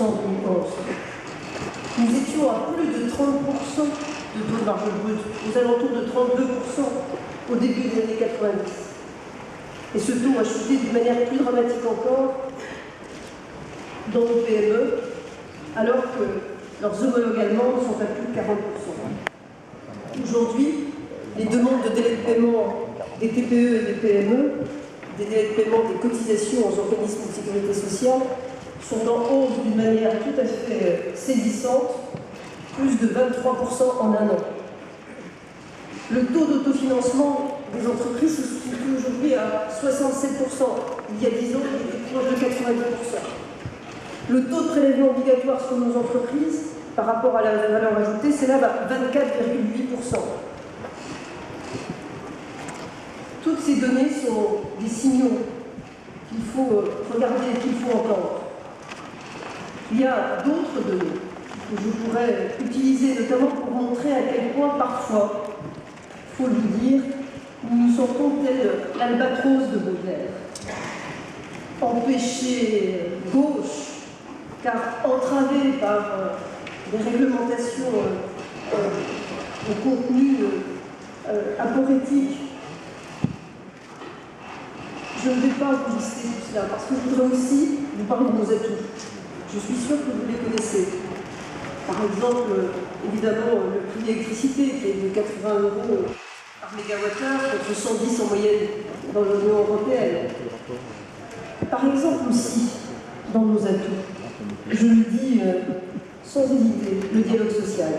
2011. Nous étions à plus de 30% de taux de marge brute, aux alentours de 32% au début des années 90. Et ce taux a chuté d'une manière plus dramatique encore dans nos PME, alors que leurs homologues allemands sont à plus de 40%. Aujourd'hui, les demandes de délai de paiement des TPE et des PME, des délais de paiement des cotisations aux organismes de sécurité sociale, sont en hausse d'une manière tout à fait saisissante, plus de 23% en un an. Le taux d'autofinancement des entreprises se situe aujourd'hui à 67%. Il y a 10 ans, il était proche de 90%. Le taux de prélèvement obligatoire sur nos entreprises, par rapport à la valeur ajoutée, s'élève à 24,8%. Toutes ces données sont des signaux qu'il faut regarder et qu'il faut entendre. Il y a d'autres données que je pourrais utiliser, notamment pour montrer à quel point, parfois, il faut le dire, nous nous sentons tel l'albatros de Baudelaire, empêché gauche, car entravé par des réglementations au contenu aporétique. Je ne vais pas vous lister tout cela, parce que je voudrais aussi vous parler de nos atouts. Je suis sûre que vous les connaissez. Par exemple, évidemment, le prix de l'électricité qui est de 80 € par mégawattheure contre 110 en moyenne dans l'Union européenne. Par exemple aussi, dans nos atouts, je le dis sans hésiter, le dialogue social.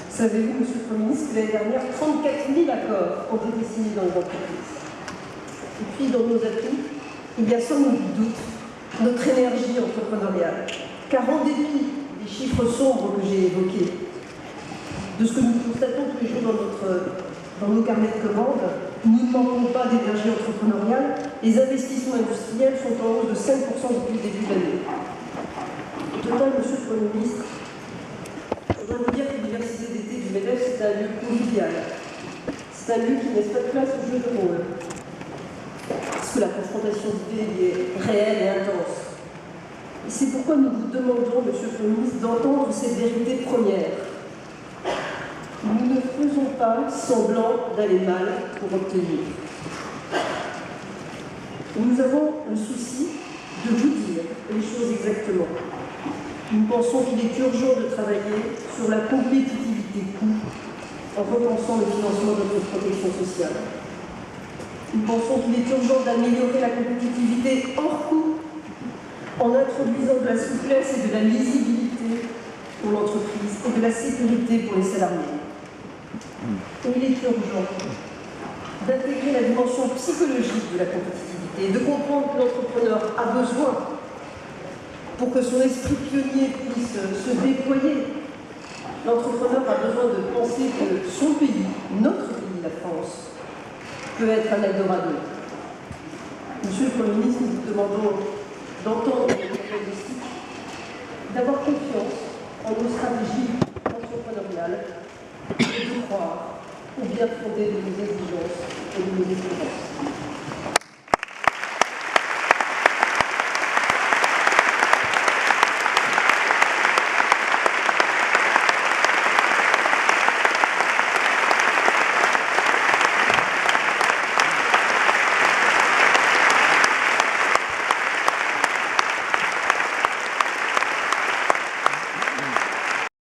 Savez-vous, Monsieur le Premier ministre, que l'année dernière, 34 000 accords ont été signés dans les entreprises. Et puis, dans nos atouts, il y a sans nul doute notre énergie entrepreneuriale. Car en dépit des chiffres sombres que j'ai évoqués, de ce que nous constatons tous les jours dans nos carnets de commandes, nous ne manquons pas d'énergie entrepreneuriale. Les investissements industriels sont en hausse de 5% depuis le début de l'année. Au total, Monsieur le Premier ministre, je voudrais vous dire que l'université d'été du MEDEF, c'est un lieu convivial. C'est un lieu qui ne laisse pas de place au jeu de rôle. Parce que la confrontation d'idées est réelle et intense. Et c'est pourquoi nous vous demandons, Monsieur le Premier ministre, d'entendre ces vérités premières. Nous ne faisons pas semblant d'aller mal pour obtenir. Nous avons le souci de vous dire les choses exactement. Nous pensons qu'il est urgent de travailler sur la compétitivité coût en repensant le financement de notre protection sociale. Nous pensons qu'il est urgent d'améliorer la compétitivité hors coût en introduisant de la souplesse et de la lisibilité pour l'entreprise et de la sécurité pour les salariés. Et il est urgent d'intégrer la dimension psychologique de la compétitivité et de comprendre que l'entrepreneur a besoin, pour que son esprit pionnier puisse se déployer, l'entrepreneur a besoin de penser que son pays, notre pays, la France, peut être un Eldorado. Monsieur le Premier ministre, nous vous demandons d'entendre nos pronostics, d'avoir confiance en nos stratégies entrepreneuriales et de croire au bien fondé de nos exigences et de nos espérances.